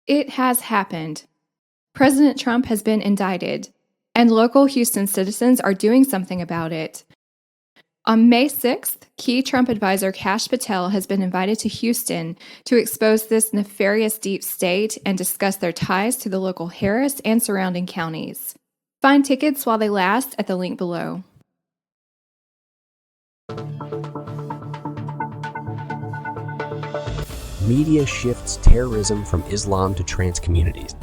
It has happened. President Trump has been indicted, and local Houston citizens are doing something about it. On May 6th, key Trump advisor Kash Patel has been invited to Houston to expose this nefarious deep state and discuss their ties to the local Harris and surrounding counties. Find tickets while they last at the link below. Media shifts terrorism from Islam to trans communities.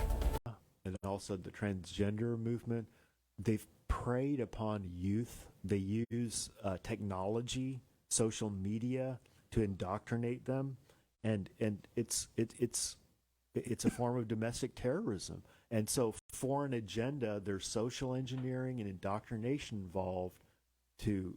And also the transgender movement. They've preyed upon youth. They use technology, social media to indoctrinate them, and it's a form of domestic terrorism. And so, for an agenda, there's social engineering and indoctrination involved to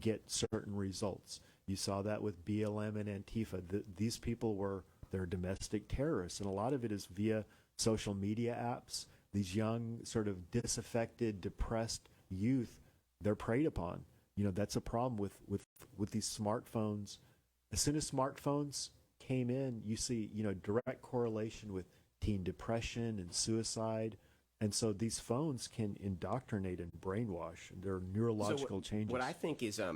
get certain results. You saw that with BLM and Antifa. These people they're domestic terrorists, and a lot of it is via social media apps. These young, sort of disaffected, depressed youth, they're preyed upon. That's a problem with these smartphones. As soon as smartphones came in, you see, direct correlation with teen depression and suicide. And so these phones can indoctrinate and brainwash. There are neurological changes. What I think is, I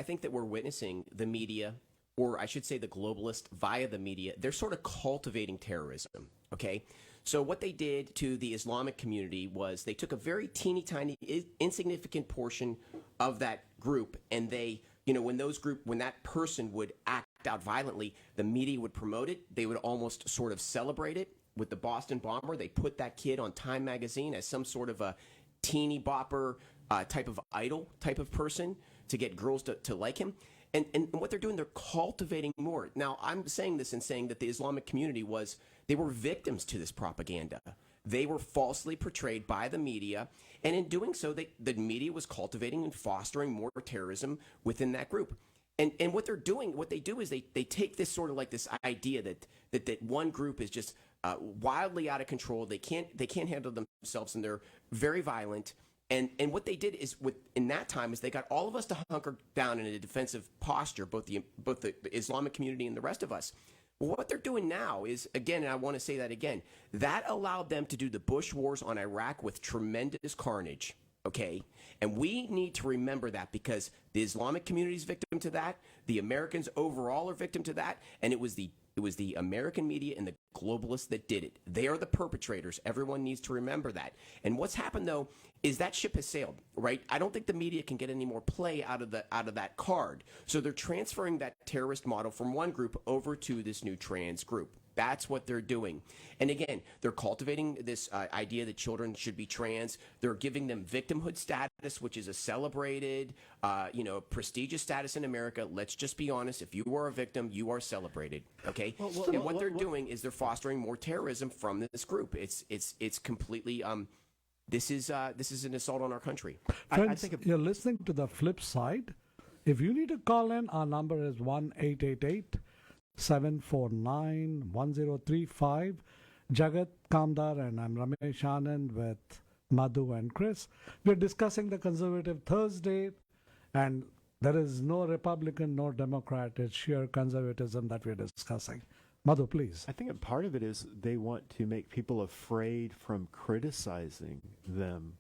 think that we're witnessing the media, or I should say the globalists via the media, they're sort of cultivating terrorism, okay? So what they did to the Islamic community was they took a very teeny tiny, insignificant portion of that group, and they, when that person would act out violently, the media would promote it. They would almost sort of celebrate it. With the Boston bomber, they put that kid on Time magazine as some sort of a teeny bopper type of idol type of person to get girls to like him. And what they're doing, they're cultivating more. Now, I'm saying this and saying that the Islamic community they were victims to this propaganda. They were falsely portrayed by the media. And in doing so, the media was cultivating and fostering more terrorism within that group. And what they do is they take this sort of like this idea that one group is just wildly out of control. They can't handle themselves, and they're very violent. And what they did is in that time is they got all of us to hunker down in a defensive posture, both the Islamic community and the rest of us. Well, what they're doing now is, again, and I want to say that again, that allowed them to do the Bush wars on Iraq with tremendous carnage. Okay, and we need to remember that, because the Islamic community is victim to that. The Americans overall are victim to that, and it was the American media and the globalists that did it. They are the perpetrators. Everyone needs to remember that. And what's happened though is that ship has sailed, right? I don't think the media can get any more play out of that card. So they're transferring that terrorist model from one group over to this new trans group. That's what they're doing. And again, they're cultivating this idea that children should be trans. They're giving them victimhood status, which is a celebrated, prestigious status in America. Let's just be honest. If you are a victim, you are celebrated. Okay. And what they're doing is they're fostering more terrorism from this group. It's completely. This is an assault on our country. Friends, I think you're listening to the flip side. If you need to call in, our number is 1-888-749-1035. Jagat Kamdar and I'm Ramesh Anand with Madhu and Chris. We're discussing the Conservative Thursday, and there is no Republican nor Democrat. It's sheer conservatism that we're discussing. Madhu, please. I think a part of it is they want to make people afraid from criticizing them.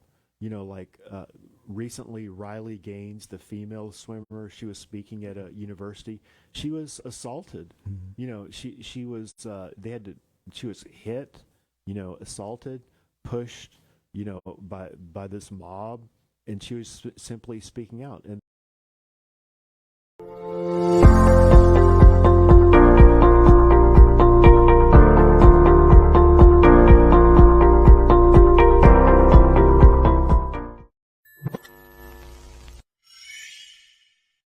Recently Riley Gaines, the female swimmer, she was speaking at a university. She was assaulted. Mm-hmm. She was hit, assaulted, pushed, by this mob, and she was simply speaking out. And